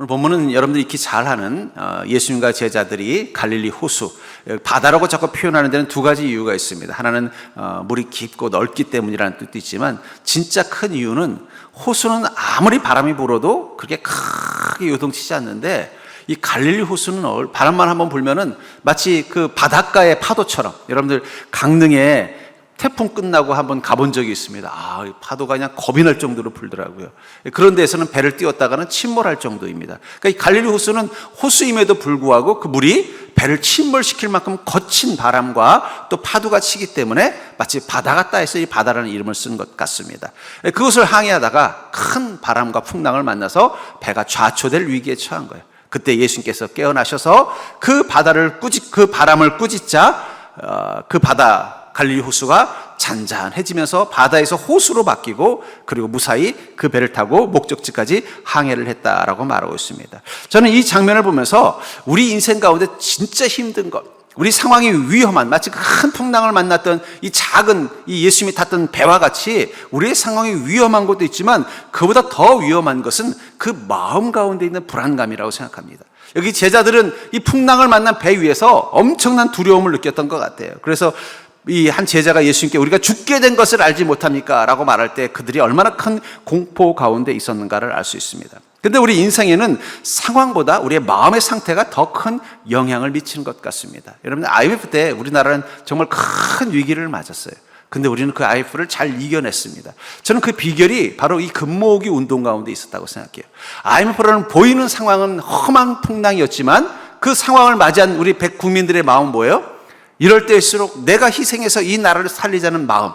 오늘 본문은 여러분들이 익히 잘 아는 예수님과 제자들이 갈릴리 호수, 바다라고 자꾸 표현하는 데는 두 가지 이유가 있습니다. 하나는 물이 깊고 넓기 때문이라는 뜻도 있지만 진짜 큰 이유는 호수는 아무리 바람이 불어도 그렇게 크게 요동치지 않는데 이 갈릴리 호수는 바람만 한번 불면은 마치 그 바닷가의 파도처럼, 여러분들 강릉에 태풍 끝나고 한번 가본 적이 있습니다. 이 파도가 그냥 겁이 날 정도로 불더라고요. 그런 데에서는 배를 띄웠다가는 침몰할 정도입니다. 그러니까 이 갈릴리 호수는 호수임에도 불구하고 그 물이 배를 침몰시킬 만큼 거친 바람과 또 파도가 치기 때문에 마치 바다 같다 해서 이 바다라는 이름을 쓴 것 같습니다. 그것을 항해하다가 큰 바람과 풍랑을 만나서 배가 좌초될 위기에 처한 거예요. 그때 예수님께서 깨어나셔서 그 바람을 꾸짖자 그 바다 갈릴리 호수가 잔잔해지면서 바다에서 호수로 바뀌고 그리고 무사히 그 배를 타고 목적지까지 항해를 했다라고 말하고 있습니다. 저는 이 장면을 보면서 우리 인생 가운데 진짜 힘든 것, 우리 상황이 위험한, 마치 큰 풍랑을 만났던 이 작은 이 예수님이 탔던 배와 같이 우리의 상황이 위험한 것도 있지만 그보다 더 위험한 것은 그 마음 가운데 있는 불안감이라고 생각합니다. 여기 제자들은 이 풍랑을 만난 배 위에서 엄청난 두려움을 느꼈던 것 같아요. 그래서 이 한 제자가 예수님께 우리가 죽게 된 것을 알지 못합니까? 라고 말할 때 그들이 얼마나 큰 공포 가운데 있었는가를 알 수 있습니다. 근데 우리 인생에는 상황보다 우리의 마음의 상태가 더 큰 영향을 미치는 것 같습니다. 여러분, IMF 때 우리나라는 정말 큰 위기를 맞았어요. 근데 우리는 그 IMF를 잘 이겨냈습니다. 저는 그 비결이 바로 이 금모으기 운동 가운데 있었다고 생각해요. IMF라는 보이는 상황은 험한 풍랑이었지만 그 상황을 맞이한 우리 국민들의 마음은 뭐예요? 이럴 때일수록 내가 희생해서 이 나라를 살리자는 마음,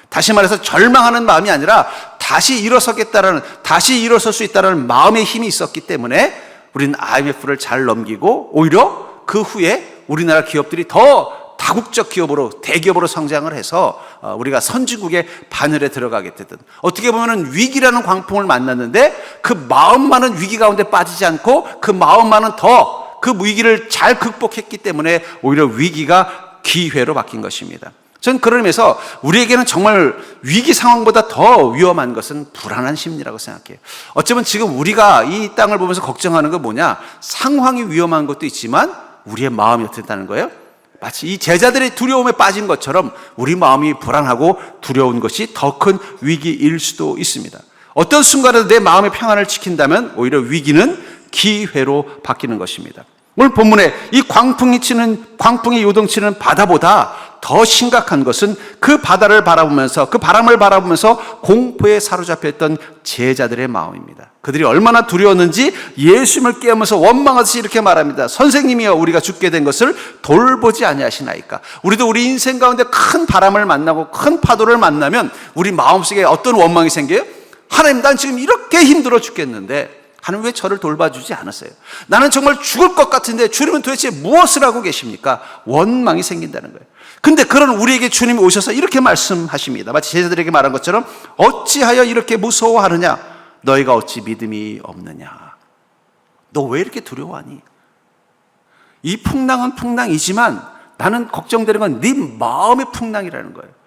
다시 말해서 절망하는 마음이 아니라 다시 일어서겠다라는, 다시 일어설 수 있다는 마음의 힘이 있었기 때문에 우리는 IMF를 잘 넘기고 오히려 그 후에 우리나라 기업들이 더 다국적 기업으로, 대기업으로 성장을 해서 우리가 선진국의 반열에 들어가게 되든, 어떻게 보면 위기라는 광풍을 만났는데 그 마음만은 위기 가운데 빠지지 않고 그 마음만은 더 그 위기를 잘 극복했기 때문에 오히려 위기가 기회로 바뀐 것입니다. 저는 그런 의미에서 우리에게는 정말 위기 상황보다 더 위험한 것은 불안한 심리라고 생각해요. 어쩌면 지금 우리가 이 땅을 보면서 걱정하는 건 뭐냐? 상황이 위험한 것도 있지만 우리의 마음이 어떻다는 거예요? 마치 이 제자들의 두려움에 빠진 것처럼 우리 마음이 불안하고 두려운 것이 더 큰 위기일 수도 있습니다. 어떤 순간에도 내 마음의 평안을 지킨다면 오히려 위기는 기회로 바뀌는 것입니다. 오늘 본문에 이 광풍이 요동치는 바다보다 더 심각한 것은 그 바다를 바라보면서, 그 바람을 바라보면서 공포에 사로잡혀 있던 제자들의 마음입니다. 그들이 얼마나 두려웠는지 예수님을 깨우면서 원망하듯이 이렇게 말합니다. 선생님이여, 우리가 죽게 된 것을 돌보지 아니하시나이까. 우리도 우리 인생 가운데 큰 바람을 만나고 큰 파도를 만나면 우리 마음속에 어떤 원망이 생겨요? 하나님, 난 지금 이렇게 힘들어 죽겠는데 하나님 왜 저를 돌봐주지 않으세요? 나는 정말 죽을 것 같은데 주님은 도대체 무엇을 하고 계십니까? 원망이 생긴다는 거예요. 근데 그런 우리에게 주님이 오셔서 이렇게 말씀하십니다. 마치 제자들에게 말한 것처럼 어찌하여 이렇게 무서워하느냐? 너희가 어찌 믿음이 없느냐? 너 왜 이렇게 두려워하니? 이 풍랑은 풍랑이지만 나는 걱정되는 건 네 마음의 풍랑이라는 거예요.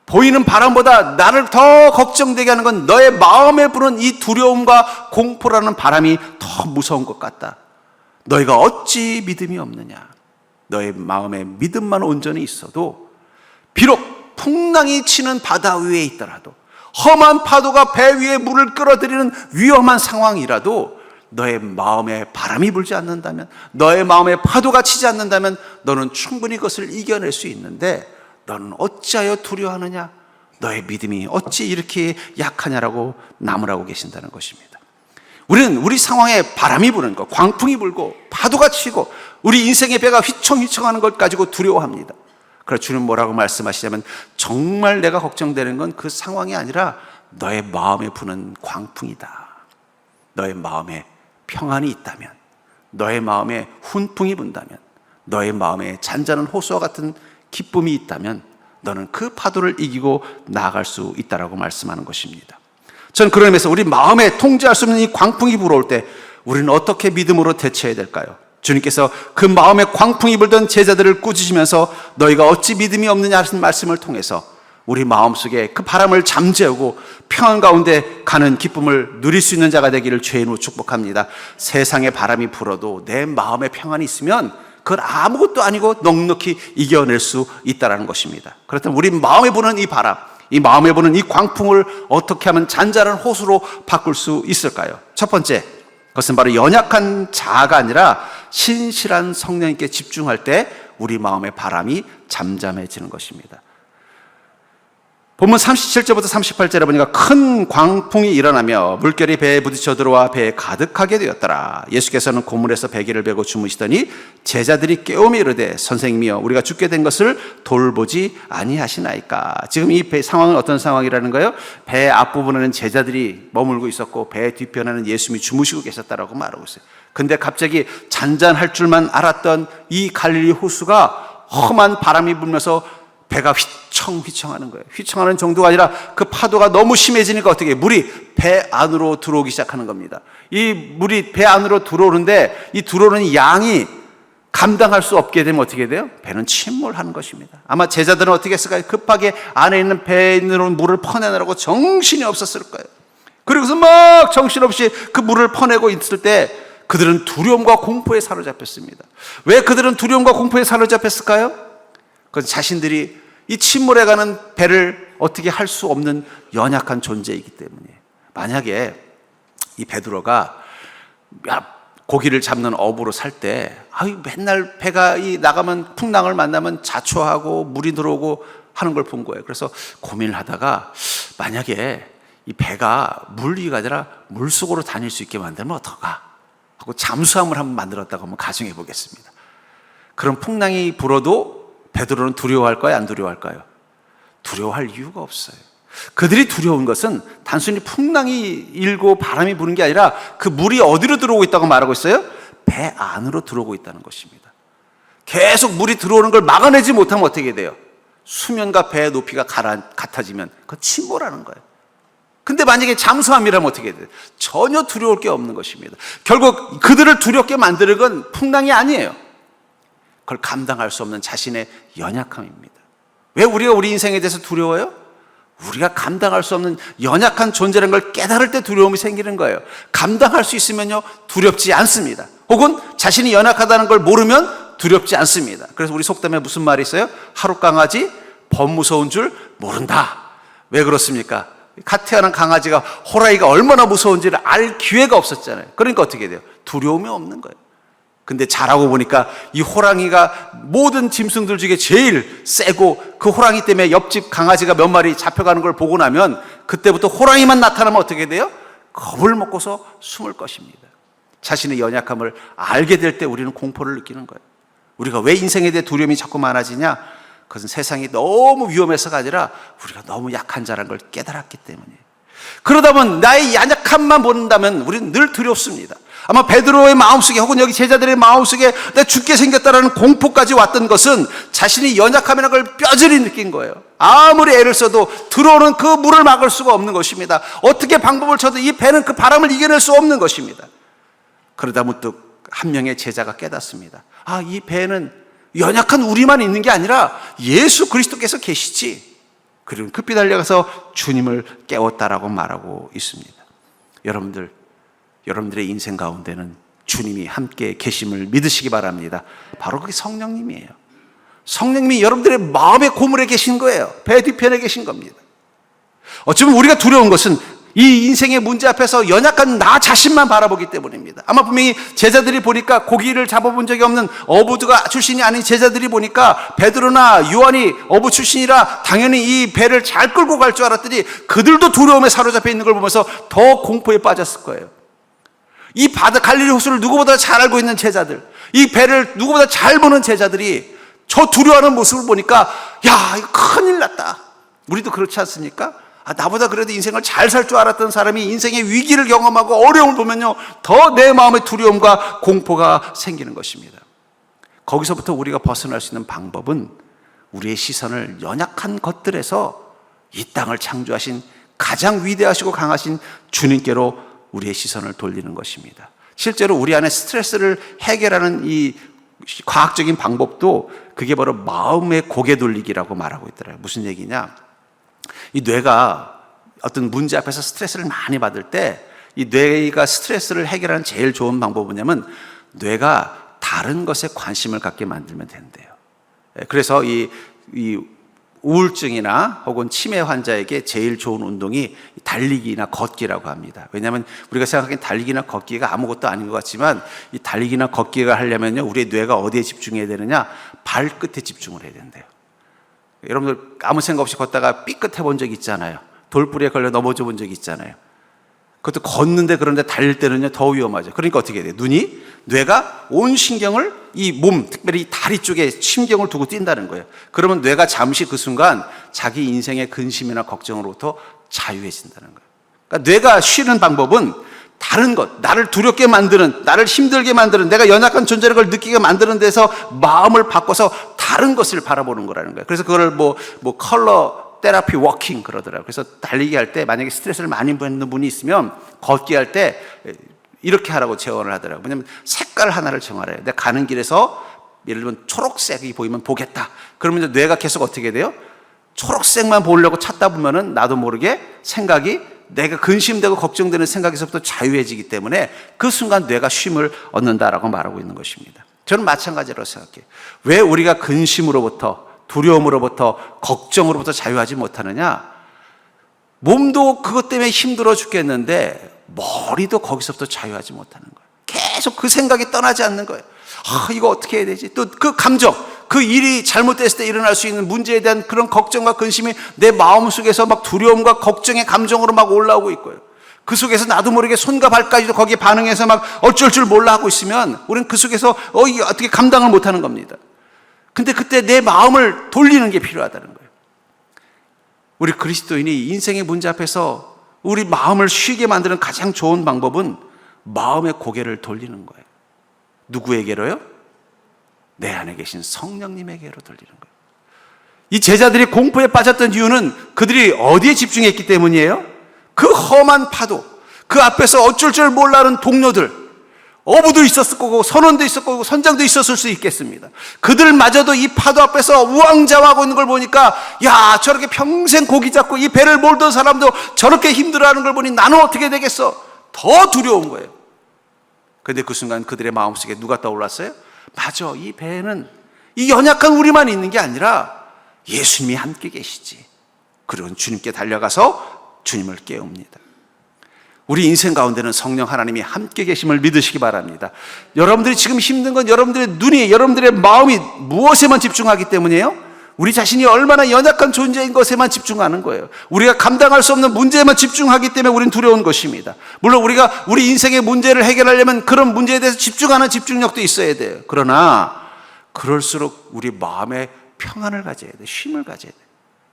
보이는 바람보다 나를 더 걱정되게 하는 건 너의 마음에 부는 이 두려움과 공포라는 바람이 더 무서운 것 같다. 너희가 어찌 믿음이 없느냐? 너의 마음에 믿음만 온전히 있어도 비록 풍랑이 치는 바다 위에 있더라도, 험한 파도가 배 위에 물을 끌어들이는 위험한 상황이라도 너의 마음에 바람이 불지 않는다면, 너의 마음에 파도가 치지 않는다면 너는 충분히 그것을 이겨낼 수 있는데 너는 어찌하여 두려워하느냐? 너의 믿음이 어찌 이렇게 약하냐라고 나무라고 계신다는 것입니다. 우리는 우리 상황에 바람이 부는 것, 광풍이 불고 파도가 치고 우리 인생의 배가 휘청휘청하는 것 가지고 두려워합니다. 그래서 주님 뭐라고 말씀하시냐면, 정말 내가 걱정되는 건 그 상황이 아니라 너의 마음에 부는 광풍이다. 너의 마음에 평안이 있다면, 너의 마음에 훈풍이 분다면, 너의 마음에 잔잔한 호수와 같은 기쁨이 있다면 너는 그 파도를 이기고 나아갈 수 있다라고 말씀하는 것입니다. 저는 그런 의미에서 우리 마음에 통제할 수 없는 이 광풍이 불어올 때 우리는 어떻게 믿음으로 대처해야 될까요? 주님께서 그 마음에 광풍이 불던 제자들을 꾸짖으면서 너희가 어찌 믿음이 없느냐 하신 말씀을 통해서 우리 마음속에 그 바람을 잠재우고 평안 가운데 가는 기쁨을 누릴 수 있는 자가 되기를 주의 이름으로 축복합니다. 세상의 바람이 불어도 내 마음에 평안이 있으면 그건 아무것도 아니고 넉넉히 이겨낼 수 있다는 것입니다. 그렇다면 우리 마음에 부는 이 바람, 이 마음에 부는 이 광풍을 어떻게 하면 잔잔한 호수로 바꿀 수 있을까요? 첫 번째, 그것은 바로 연약한 자아가 아니라 신실한 성령님께 집중할 때 우리 마음의 바람이 잠잠해지는 것입니다. 본문 37절부터 38절에 보니까 큰 광풍이 일어나며 물결이 배에 부딪혀 들어와 배에 가득하게 되었더라. 예수께서는 고물에서 베개를 베고 주무시더니 제자들이 깨우며 이르되 선생님이여 우리가 죽게 된 것을 돌보지 아니하시나이까. 지금 이 상황은 어떤 상황이라는 거예요? 배 앞부분에는 제자들이 머물고 있었고 배 뒤편에는 예수님이 주무시고 계셨다라고 말하고 있어요. 근데 갑자기 잔잔할 줄만 알았던 이 갈릴리 호수가 험한 바람이 불면서 배가 휘청휘청하는 거예요. 휘청하는 정도가 아니라 그 파도가 너무 심해지니까 어떻게 해요? 물이 배 안으로 들어오기 시작하는 겁니다. 이 물이 배 안으로 들어오는데 이 들어오는 양이 감당할 수 없게 되면 어떻게 돼요? 배는 침몰하는 것입니다. 아마 제자들은 어떻게 했을까요? 급하게 안에 있는 배에 있는 물을 퍼내느라고 정신이 없었을 거예요. 그리고서 막 정신없이 그 물을 퍼내고 있을 때 그들은 두려움과 공포에 사로잡혔습니다. 왜 그들은 두려움과 공포에 사로잡혔을까요? 그건 자신들이 이 침몰해가는 배를 어떻게 할 수 없는 연약한 존재이기 때문이에요. 만약에 이 베드로가 고기를 잡는 어부로 살 때 맨날 배가 나가면 풍랑을 만나면 자초하고 물이 들어오고 하는 걸 본 거예요. 그래서 고민을 하다가 만약에 이 배가 물 위가 아니라 물속으로 다닐 수 있게 만들면 어떨까 하고 잠수함을 한번 만들었다고 한번 가정해 보겠습니다. 그럼 풍랑이 불어도 베드로는 두려워할까요? 안 두려워할까요? 두려워할 이유가 없어요. 그들이 두려운 것은 단순히 풍랑이 일고 바람이 부는 게 아니라 그 물이 어디로 들어오고 있다고 말하고 있어요? 배 안으로 들어오고 있다는 것입니다. 계속 물이 들어오는 걸 막아내지 못하면 어떻게 돼요? 수면과 배의 높이가 같아지면 그건 침몰하는 거예요. 근데 만약에 잠수함이라면 어떻게 돼요? 전혀 두려울 게 없는 것입니다. 결국 그들을 두렵게 만드는 건 풍랑이 아니에요. 그걸 감당할 수 없는 자신의 연약함입니다. 왜 우리가 우리 인생에 대해서 두려워요? 우리가 감당할 수 없는 연약한 존재라는 걸 깨달을 때 두려움이 생기는 거예요. 감당할 수 있으면요 두렵지 않습니다. 혹은 자신이 연약하다는 걸 모르면 두렵지 않습니다. 그래서 우리 속담에 무슨 말이 있어요? 하루 강아지 범 무서운 줄 모른다. 왜 그렇습니까? 갓 태어난 강아지가 호랑이가 얼마나 무서운지를 알 기회가 없었잖아요. 그러니까 어떻게 돼요? 두려움이 없는 거예요. 근데 자라고 보니까 이 호랑이가 모든 짐승들 중에 제일 세고 그 호랑이 때문에 옆집 강아지가 몇 마리 잡혀가는 걸 보고 나면 그때부터 호랑이만 나타나면 어떻게 돼요? 겁을 먹고서 숨을 것입니다. 자신의 연약함을 알게 될 때 우리는 공포를 느끼는 거예요. 우리가 왜 인생에 대해 두려움이 자꾸 많아지냐? 그것은 세상이 너무 위험해서가 아니라 우리가 너무 약한 자라는 걸 깨달았기 때문이에요. 그러다 보면 나의 연약함만 본다면 우리는 늘 두렵습니다. 아마 베드로의 마음속에 혹은 여기 제자들의 마음속에 내가 죽게 생겼다라는 공포까지 왔던 것은 자신이 연약함이라는 걸 뼈저리 느낀 거예요. 아무리 애를 써도 들어오는 그 물을 막을 수가 없는 것입니다. 어떻게 방법을 쳐도 이 배는 그 바람을 이겨낼 수 없는 것입니다. 그러다 문득 한 명의 제자가 깨닫습니다. 이 배는 연약한 우리만 있는 게 아니라 예수 그리스도께서 계시지. 그리고 급히 달려가서 주님을 깨웠다라고 말하고 있습니다. 여러분들의 인생 가운데는 주님이 함께 계심을 믿으시기 바랍니다. 바로 그게 성령님이에요. 성령님이 여러분들의 마음의 고물에 계신 거예요. 배 뒤편에 계신 겁니다. 어쩌면 우리가 두려운 것은 이 인생의 문제 앞에서 연약한 나 자신만 바라보기 때문입니다. 아마 분명히 제자들이 보니까 고기를 잡아본 적이 없는 어부가 출신이 아닌 제자들이 보니까 베드로나 요한이 어부 출신이라 당연히 이 배를 잘 끌고 갈 줄 알았더니 그들도 두려움에 사로잡혀 있는 걸 보면서 더 공포에 빠졌을 거예요. 이 갈릴리 호수를 누구보다 잘 알고 있는 제자들, 이 배를 누구보다 잘 보는 제자들이 저 두려워하는 모습을 보니까 야, 이거 큰일 났다. 우리도 그렇지 않습니까? 나보다 그래도 인생을 잘 살 줄 알았던 사람이 인생의 위기를 경험하고 어려움을 보면요 더 내 마음에 두려움과 공포가 생기는 것입니다. 거기서부터 우리가 벗어날 수 있는 방법은 우리의 시선을 연약한 것들에서 이 땅을 창조하신 가장 위대하시고 강하신 주님께로 우리의 시선을 돌리는 것입니다. 실제로 우리 안에 스트레스를 해결하는 이 과학적인 방법도 그게 바로 마음의 고개 돌리기라고 말하고 있더라고요. 무슨 얘기냐? 이 뇌가 어떤 문제 앞에서 스트레스를 많이 받을 때 이 뇌가 스트레스를 해결하는 제일 좋은 방법은 뭐냐면 뇌가 다른 것에 관심을 갖게 만들면 된대요. 그래서 이 우울증이나 혹은 치매 환자에게 제일 좋은 운동이 달리기나 걷기라고 합니다. 왜냐하면 우리가 생각하기엔 달리기나 걷기가 아무것도 아닌 것 같지만 이 달리기나 걷기가 하려면요, 우리의 뇌가 어디에 집중해야 되느냐? 발끝에 집중을 해야 된대요. 여러분들 아무 생각 없이 걷다가 삐끗해 본 적 있잖아요. 돌부리에 걸려 넘어져 본 적 있잖아요. 그것도 걷는데, 그런데 달릴 때는요 더 위험하죠. 그러니까 어떻게 해야 돼요? 뇌가 온 신경을 이 몸, 특별히 이 다리 쪽에 신경을 두고 뛴다는 거예요. 그러면 뇌가 잠시 그 순간 자기 인생의 근심이나 걱정으로부터 자유해진다는 거예요. 그러니까 뇌가 쉬는 방법은 다른 것, 나를 두렵게 만드는, 나를 힘들게 만드는, 내가 연약한 존재를 느끼게 만드는 데서 마음을 바꿔서 다른 것을 바라보는 거라는 거예요. 그래서 그걸 뭐 컬러 테라피 워킹 그러더라고요. 그래서 달리기 할 때 만약에 스트레스를 많이 받는 분이 있으면 걷기 할 때 이렇게 하라고 제언을 하더라고요. 왜냐하면 색깔 하나를 정하래요. 내가 가는 길에서 예를 들면 초록색이 보이면 보겠다. 그러면 이제 뇌가 계속 어떻게 돼요? 초록색만 보려고 찾다 보면은 나도 모르게 생각이, 내가 근심되고 걱정되는 생각에서부터 자유해지기 때문에 그 순간 뇌가 쉼을 얻는다라고 말하고 있는 것입니다. 저는 마찬가지로 생각해요. 왜 우리가 근심으로부터, 두려움으로부터, 걱정으로부터 자유하지 못하느냐? 몸도 그것 때문에 힘들어 죽겠는데 머리도 거기서부터 자유하지 못하는 거예요. 계속 그 생각이 떠나지 않는 거예요. 이거 어떻게 해야 되지? 또 그 감정, 그 일이 잘못됐을 때 일어날 수 있는 문제에 대한 그런 걱정과 근심이 내 마음속에서 막 두려움과 걱정의 감정으로 막 올라오고 있고요. 그 속에서 나도 모르게 손과 발까지도 거기에 반응해서 막 어쩔 줄 몰라 하고 있으면 우리는 그 속에서 이게 어떻게 감당을 못하는 겁니다. 근데 그때 내 마음을 돌리는 게 필요하다는 거예요. 우리 그리스도인이 인생의 문제 앞에서 우리 마음을 쉬게 만드는 가장 좋은 방법은 마음의 고개를 돌리는 거예요. 누구에게로요? 내 안에 계신 성령님에게로 돌리는 거예요. 이 제자들이 공포에 빠졌던 이유는 그들이 어디에 집중했기 때문이에요? 그 험한 파도, 그 앞에서 어쩔 줄 몰라는 동료들, 어부도 있었을 거고 선원도 있었을 거고 선장도 있었을 수 있겠습니다. 그들마저도 이 파도 앞에서 우왕좌왕하고 있는 걸 보니까, 야, 저렇게 평생 고기 잡고 이 배를 몰던 사람도 저렇게 힘들어하는 걸 보니 나는 어떻게 되겠어? 더 두려운 거예요. 그런데 그 순간 그들의 마음속에 누가 떠올랐어요? 맞아, 이 배에는 이 연약한 우리만 있는 게 아니라 예수님이 함께 계시지. 그리고 주님께 달려가서 주님을 깨웁니다. 우리 인생 가운데는 성령 하나님이 함께 계심을 믿으시기 바랍니다. 여러분들이 지금 힘든 건 여러분들의 눈이, 여러분들의 마음이 무엇에만 집중하기 때문이에요? 우리 자신이 얼마나 연약한 존재인 것에만 집중하는 거예요. 우리가 감당할 수 없는 문제에만 집중하기 때문에 우리는 두려운 것입니다. 물론 우리가 우리 인생의 문제를 해결하려면 그런 문제에 대해서 집중하는 집중력도 있어야 돼요. 그러나 그럴수록 우리 마음에 평안을 가져야 돼요. 쉼을 가져야 돼요.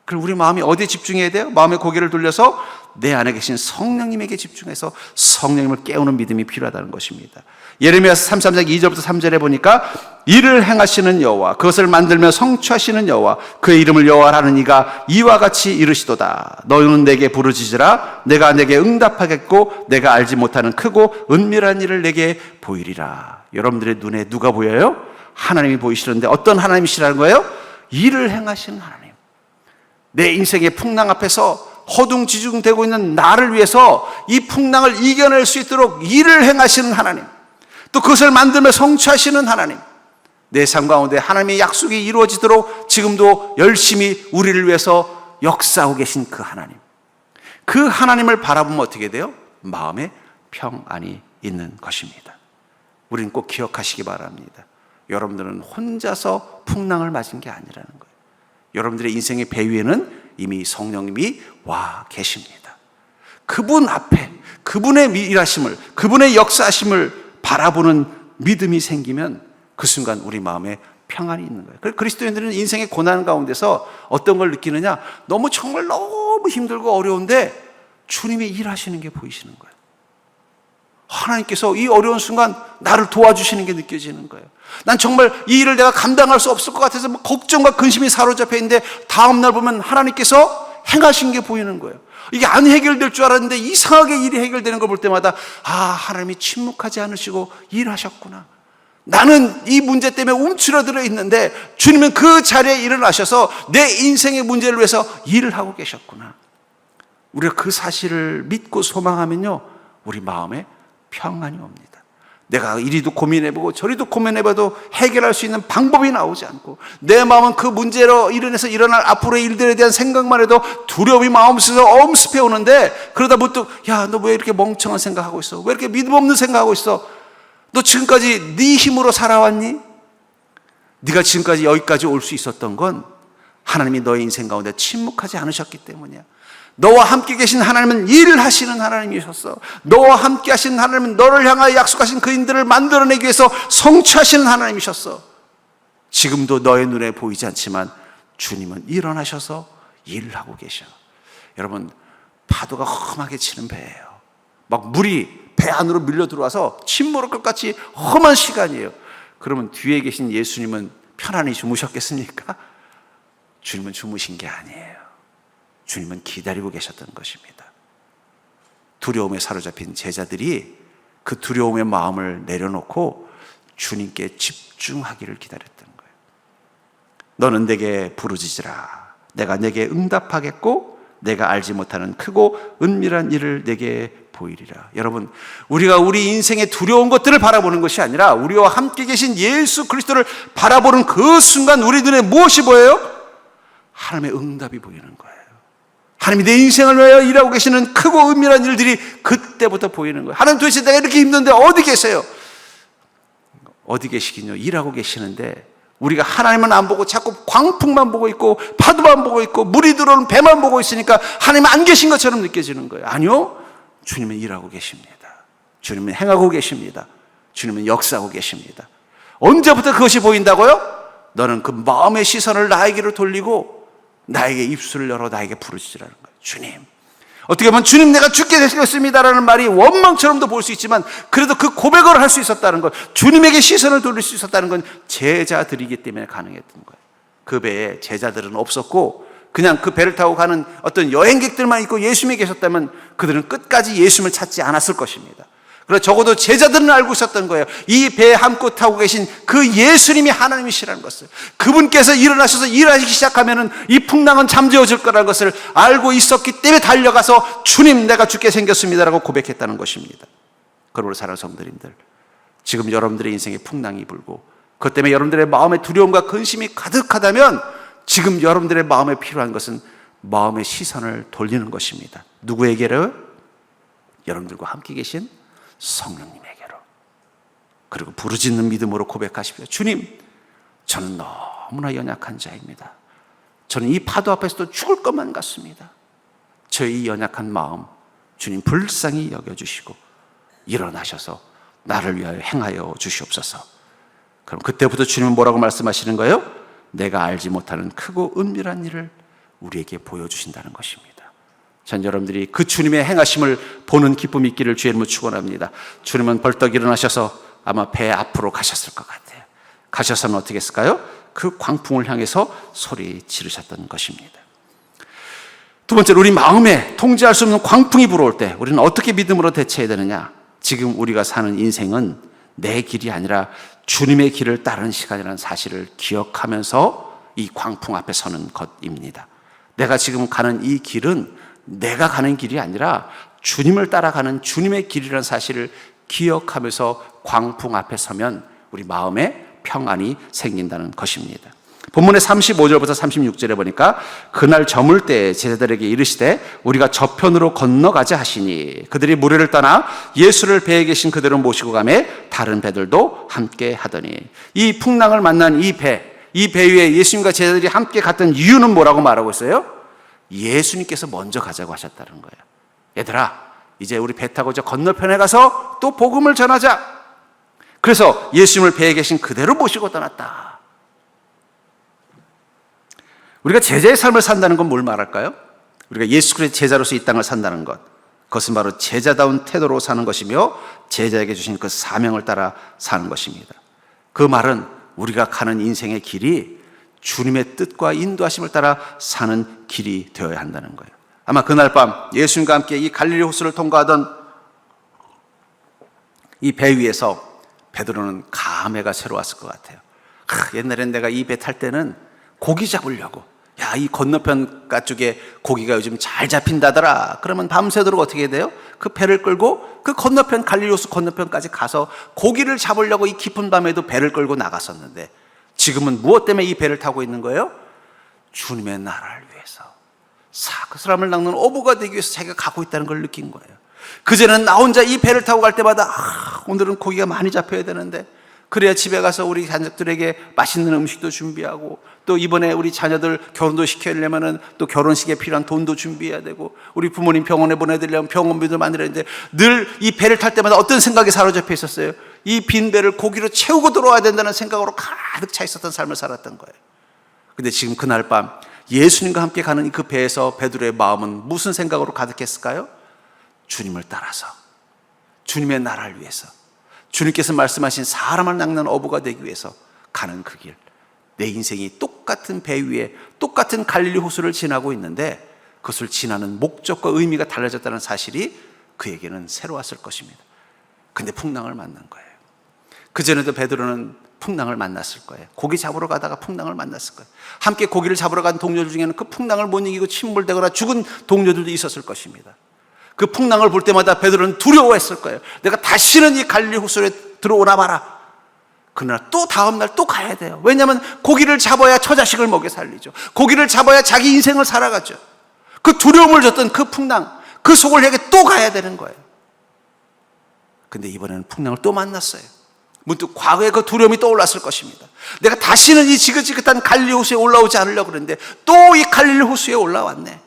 그리고 우리 마음이 어디에 집중해야 돼요? 마음의 고개를 돌려서 내 안에 계신 성령님에게 집중해서 성령님을 깨우는 믿음이 필요하다는 것입니다. 예레미야서 33장 2절부터 3절에 보니까 이를 행하시는 여호와, 그것을 만들며 성취하시는 여호와, 그의 이름을 여호와라 하는 이가 이와 같이 이르시도다. 너희는 내게 부르짖으라. 내가 내게 응답하겠고 내가 알지 못하는 크고 은밀한 일을 내게 보이리라. 여러분들의 눈에 누가 보여요? 하나님이 보이시는데 어떤 하나님이시라는 거예요? 일을 행하시는 하나님. 내 인생의 풍랑 앞에서 허둥지둥되고 있는 나를 위해서 이 풍랑을 이겨낼 수 있도록 일을 행하시는 하나님, 또 그것을 만들며 성취하시는 하나님, 내 삶 가운데 하나님의 약속이 이루어지도록 지금도 열심히 우리를 위해서 역사하고 계신 그 하나님, 그 하나님을 바라보면 어떻게 돼요? 마음에 평안이 있는 것입니다. 우리는 꼭 기억하시기 바랍니다. 여러분들은 혼자서 풍랑을 맞은 게 아니라는 거예요. 여러분들의 인생의 배 위에는 이미 성령님이 와 계십니다. 그분 앞에 그분의 일하심을, 그분의 역사하심을 바라보는 믿음이 생기면 그 순간 우리 마음에 평안이 있는 거예요. 그리스도인들은 인생의 고난 가운데서 어떤 걸 느끼느냐? 정말 너무 힘들고 어려운데 주님이 일하시는 게 보이시는 거예요. 하나님께서 이 어려운 순간 나를 도와주시는 게 느껴지는 거예요. 난 정말 이 일을 내가 감당할 수 없을 것 같아서 걱정과 근심이 사로잡혀 있는데 다음날 보면 하나님께서 행하신 게 보이는 거예요. 이게 안 해결될 줄 알았는데 이상하게 일이 해결되는 걸 볼 때마다, 아, 하나님이 침묵하지 않으시고 일하셨구나. 나는 이 문제 때문에 움츠러들어 있는데 주님은 그 자리에 일어나셔서 내 인생의 문제를 위해서 일을 하고 계셨구나. 우리가 그 사실을 믿고 소망하면요, 우리 마음에 평안이 옵니다. 내가 이리도 고민해보고 저리도 고민해봐도 해결할 수 있는 방법이 나오지 않고, 내 마음은 그 문제로 인해서 일어날 앞으로의 일들에 대한 생각만 해도 두려움이 마음속에서 엄습해 오는데, 그러다 문득 야, 너 왜 이렇게 멍청한 생각하고 있어? 왜 이렇게 믿음 없는 생각하고 있어? 너 지금까지 네 힘으로 살아왔니? 네가 지금까지 여기까지 올 수 있었던 건 하나님이 너의 인생 가운데 침묵하지 않으셨기 때문이야. 너와 함께 계신 하나님은 일을 하시는 하나님이셨어. 너와 함께 하신 하나님은 너를 향하여 약속하신 그 인들을 만들어내기 위해서 성취하시는 하나님이셨어. 지금도 너의 눈에 보이지 않지만 주님은 일어나셔서 일을 하고 계셔. 여러분, 파도가 험하게 치는 배예요. 막 물이 배 안으로 밀려 들어와서 침몰할 것 같이 험한 시간이에요. 그러면 뒤에 계신 예수님은 편안히 주무셨겠습니까? 주님은 주무신 게 아니에요. 주님은 기다리고 계셨던 것입니다. 두려움에 사로잡힌 제자들이 그 두려움의 마음을 내려놓고 주님께 집중하기를 기다렸던 거예요. 너는 내게 부르짖으라. 내가 내게 응답하겠고 내가 알지 못하는 크고 은밀한 일을 내게 보이리라. 여러분, 우리가 우리 인생의 두려운 것들을 바라보는 것이 아니라 우리와 함께 계신 예수 그리스도를 바라보는 그 순간 우리 눈에 무엇이 보여요? 하나님의 응답이 보이는 거예요. 하나님이 내 인생을 위하여 일하고 계시는 크고 은밀한 일들이 그때부터 보이는 거예요. 하나님, 도대체 내가 이렇게 힘든데 어디 계세요? 어디 계시긴요? 일하고 계시는데 우리가 하나님은 안 보고 자꾸 광풍만 보고 있고 파도만 보고 있고 물이 들어오는 배만 보고 있으니까 하나님은 안 계신 것처럼 느껴지는 거예요. 아니요, 주님은 일하고 계십니다. 주님은 행하고 계십니다. 주님은 역사하고 계십니다. 언제부터 그것이 보인다고요? 너는 그 마음의 시선을 나에게로 돌리고 나에게 입술을 열어 나에게 부르짖으라는 거예요. 주님. 어떻게 보면 주님, 내가 죽게 되셨습니다라는 말이 원망처럼도 볼 수 있지만 그래도 그 고백을 할 수 있었다는 것, 주님에게 시선을 돌릴 수 있었다는 건 제자들이기 때문에 가능했던 거예요. 그 배에 제자들은 없었고 그냥 그 배를 타고 가는 어떤 여행객들만 있고 예수님이 계셨다면 그들은 끝까지 예수님을 찾지 않았을 것입니다. 그래서 적어도 제자들은 알고 있었던 거예요. 이 배에 함께 타고 계신 그 예수님이 하나님이시라는 것을, 그분께서 일어나셔서 일하시기 시작하면 이 풍랑은 잠재워질 거라는 것을 알고 있었기 때문에 달려가서 주님, 내가 죽게 생겼습니다라고 고백했다는 것입니다. 그러므로 사랑하는 성도님들, 지금 여러분들의 인생에 풍랑이 불고 그것 때문에 여러분들의 마음에 두려움과 근심이 가득하다면 지금 여러분들의 마음에 필요한 것은 마음의 시선을 돌리는 것입니다. 누구에게로? 여러분들과 함께 계신 성령님에게로. 그리고 부르짖는 믿음으로 고백하십시오. 주님, 저는 너무나 연약한 자입니다. 저는 이 파도 앞에서도 죽을 것만 같습니다. 저의 이 연약한 마음 주님 불쌍히 여겨주시고 일어나셔서 나를 위하여 행하여 주시옵소서. 그럼 그때부터 주님은 뭐라고 말씀하시는 거예요? 내가 알지 못하는 크고 은밀한 일을 우리에게 보여주신다는 것입니다. 전 여러분들이 그 주님의 행하심을 보는 기쁨이 있기를 주의 이름으로 축원합니다. 주님은 벌떡 일어나셔서 아마 배 앞으로 가셨을 것 같아요. 가셔서는 어떻게 했을까요? 그 광풍을 향해서 소리 지르셨던 것입니다. 두 번째로, 우리 마음에 통제할 수 없는 광풍이 불어올 때 우리는 어떻게 믿음으로 대처해야 되느냐? 지금 우리가 사는 인생은 내 길이 아니라 주님의 길을 따르는 시간이라는 사실을 기억하면서 이 광풍 앞에 서는 것입니다. 내가 지금 가는 이 길은 내가 가는 길이 아니라 주님을 따라가는 주님의 길이라는 사실을 기억하면서 광풍 앞에 서면 우리 마음에 평안이 생긴다는 것입니다. 본문의 35절부터 36절에 보니까 그날 저물 때 제자들에게 이르시되 우리가 저편으로 건너가자 하시니 그들이 무리를 떠나 예수를 배에 계신 그대로 모시고 가매 다른 배들도 함께 하더니, 이 풍랑을 만난 이 배 위에 예수님과 제자들이 함께 갔던 이유는 뭐라고 말하고 있어요? 예수님께서 먼저 가자고 하셨다는 거예요. 얘들아, 이제 우리 배 타고 저 건너편에 가서 또 복음을 전하자. 그래서 예수님을 배에 계신 그대로 모시고 떠났다. 우리가 제자의 삶을 산다는 건 뭘 말할까요? 우리가 예수 그리스도의 제자로서 이 땅을 산다는 것, 그것은 바로 제자다운 태도로 사는 것이며 제자에게 주신 그 사명을 따라 사는 것입니다. 그 말은 우리가 가는 인생의 길이 주님의 뜻과 인도하심을 따라 사는 길이 되어야 한다는 거예요. 아마 그날 밤 예수님과 함께 이 갈릴리 호수를 통과하던 이 배 위에서 베드로는 다음 해가 새로웠을 것 같아요. 옛날엔 내가 이 배 탈 때는 고기 잡으려고, 야, 이 건너편가 쪽에 고기가 요즘 잘 잡힌다더라. 그러면 밤새도록 어떻게 해야 돼요? 그 배를 끌고 그 건너편, 갈릴리 호수 건너편까지 가서 고기를 잡으려고 이 깊은 밤에도 배를 끌고 나갔었는데, 지금은 무엇 때문에 이 배를 타고 있는 거예요? 주님의 나라를 위해서, 그 사람을 낚는 어부가 되기 위해서 자기가 가고 있다는 걸 느낀 거예요. 그전에는 나 혼자 이 배를 타고 갈 때마다 오늘은 고기가 많이 잡혀야 되는데, 그래야 집에 가서 우리 자녀들에게 맛있는 음식도 준비하고, 또 이번에 우리 자녀들 결혼도 시키려면은 또 결혼식에 필요한 돈도 준비해야 되고, 우리 부모님 병원에 보내드리려면 병원비도 만들어야 되는데, 늘 이 배를 탈 때마다 어떤 생각이 사로잡혀 있었어요? 이 빈 배를 고기로 채우고 들어와야 된다는 생각으로 가득 차 있었던 삶을 살았던 거예요. 근데 지금 그날 밤 예수님과 함께 가는 그 배에서 베드로의 마음은 무슨 생각으로 가득했을까요? 주님을 따라서, 주님의 나라를 위해서, 주님께서 말씀하신 사람을 낚는 어부가 되기 위해서 가는 그 길, 내 인생이 똑같은 배 위에 똑같은 갈릴리 호수를 지나고 있는데, 그것을 지나는 목적과 의미가 달라졌다는 사실이 그에게는 새로웠을 것입니다. 근데 풍랑을 만난 거예요. 그전에도 베드로는 풍랑을 만났을 거예요. 고기 잡으러 가다가 풍랑을 만났을 거예요. 함께 고기를 잡으러 간 동료들 중에는 그 풍랑을 못 이기고 침몰되거나 죽은 동료들도 있었을 것입니다. 그 풍랑을 볼 때마다 베드로는 두려워했을 거예요. 내가 다시는 이 갈릴리 호수에 들어오나 봐라. 그러나 또 다음날 또 가야 돼요. 왜냐하면 고기를 잡아야 처자식을 먹여 살리죠. 고기를 잡아야 자기 인생을 살아가죠. 그 두려움을 줬던 그 풍랑, 그 속을 향해 또 가야 되는 거예요. 근데 이번에는 풍랑을 또 만났어요. 문득 과거의 그 두려움이 떠올랐을 것입니다. 내가 다시는 이 지긋지긋한 갈릴리 호수에 올라오지 않으려고 그랬는데 또 이 갈릴리 호수에 올라왔네.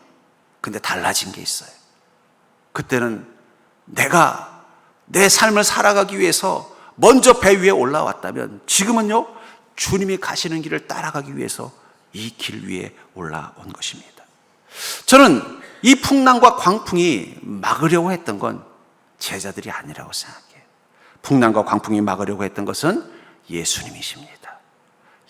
근데 달라진 게 있어요. 그때는 내가 내 삶을 살아가기 위해서 먼저 배 위에 올라왔다면, 지금은요, 주님이 가시는 길을 따라가기 위해서 이 길 위에 올라온 것입니다. 저는 이 풍랑과 광풍이 막으려고 했던 건 제자들이 아니라고 생각해요. 풍랑과 광풍이 막으려고 했던 것은 예수님이십니다.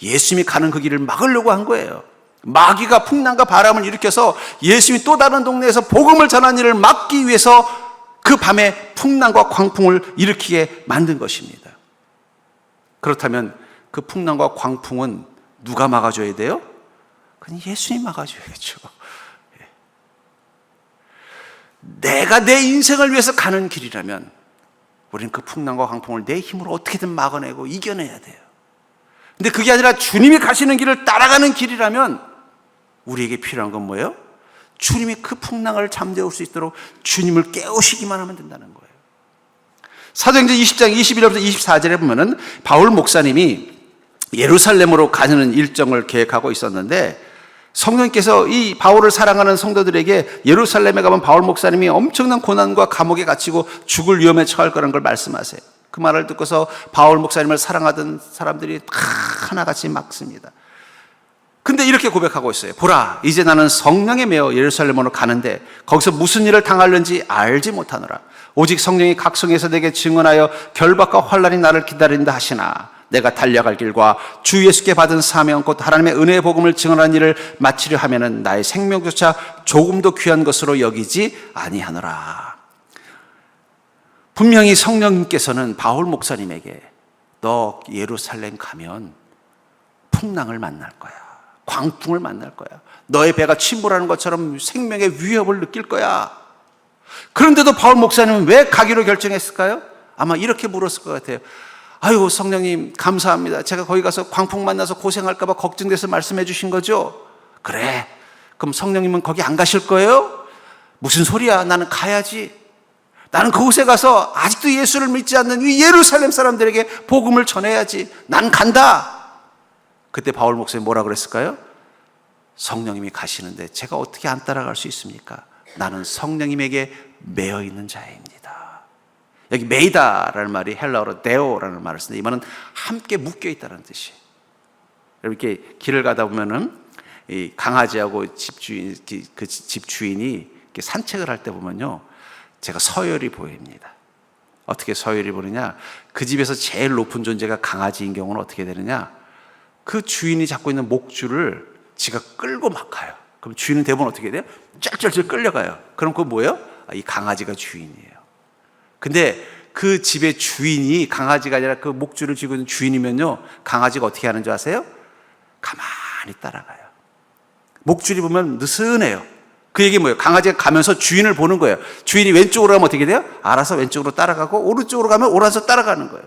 예수님이 가는 그 길을 막으려고 한 거예요. 마귀가 풍랑과 바람을 일으켜서 예수님이 또 다른 동네에서 복음을 전하는 일을 막기 위해서 그 밤에 풍랑과 광풍을 일으키게 만든 것입니다. 그렇다면 그 풍랑과 광풍은 누가 막아줘야 돼요? 그건 예수님이 막아줘야죠. 내가 내 인생을 위해서 가는 길이라면 우리는 그 풍랑과 광풍을 내 힘으로 어떻게든 막아내고 이겨내야 돼요. 근데 그게 아니라 주님이 가시는 길을 따라가는 길이라면 우리에게 필요한 건 뭐예요? 주님이 그 풍랑을 잠재울 수 있도록 주님을 깨우시기만 하면 된다는 거예요. 사도행전 20장 21절부터 24절에 보면은 바울 목사님이 예루살렘으로 가는 일정을 계획하고 있었는데, 성령께서 이 바울을 사랑하는 성도들에게 예루살렘에 가면 바울 목사님이 엄청난 고난과 감옥에 갇히고 죽을 위험에 처할 거라는 걸 말씀하세요. 그 말을 듣고서 바울 목사님을 사랑하던 사람들이 다 하나같이 막습니다. 근데 이렇게 고백하고 있어요. 보라, 이제 나는 성령에 매어 예루살렘으로 가는데 거기서 무슨 일을 당할는지 알지 못하노라. 오직 성령이 각성해서 내게 증언하여 결박과 환난이 나를 기다린다 하시나, 내가 달려갈 길과 주 예수께 받은 사명 곧 하나님의 은혜의 복음을 증언하는 일을 마치려 하면은 나의 생명조차 조금도 귀한 것으로 여기지 아니하노라. 분명히 성령님께서는 바울 목사님에게 너 예루살렘 가면 풍랑을 만날 거야, 광풍을 만날 거야, 너의 배가 침몰하는 것처럼 생명의 위협을 느낄 거야. 그런데도 바울 목사님은 왜 가기로 결정했을까요? 아마 이렇게 물었을 것 같아요. 아유, 성령님 감사합니다. 제가 거기 가서 광풍 만나서 고생할까 봐 걱정돼서 말씀해 주신 거죠? 그래, 그럼 성령님은 거기 안 가실 거예요? 무슨 소리야, 나는 가야지. 나는 그곳에 가서 아직도 예수를 믿지 않는 이 예루살렘 사람들에게 복음을 전해야지. 난 간다. 그때 바울 목사님 뭐라 그랬을까요? 성령님이 가시는데 제가 어떻게 안 따라갈 수 있습니까? 나는 성령님에게 매여 있는 자입니다. 여기 메이다라는 말이 헬라어로 데오라는 말을 쓰는데, 이 말은 함께 묶여 있다는 뜻이에요. 이렇게 길을 가다 보면은 이 강아지하고 집주인, 그 집주인이 이렇게 산책을 할 때 보면요, 제가 서열이 보입니다. 어떻게 서열이 보느냐? 그 집에서 제일 높은 존재가 강아지인 경우는 어떻게 되느냐? 그 주인이 잡고 있는 목줄을 지가 끌고 막 가요. 그럼 주인은 대부분 어떻게 돼요? 쩔쩔쩔 끌려가요. 그럼 그거 뭐예요? 이 강아지가 주인이에요. 근데 그 집의 주인이 강아지가 아니라 그 목줄을 쥐고 있는 주인이면요, 강아지가 어떻게 하는 줄 아세요? 가만히 따라가요. 목줄이 보면 느슨해요. 그 얘기 뭐예요? 강아지가 가면서 주인을 보는 거예요. 주인이 왼쪽으로 가면 어떻게 돼요? 알아서 왼쪽으로 따라가고, 오른쪽으로 가면 오른쪽 따라가는 거예요.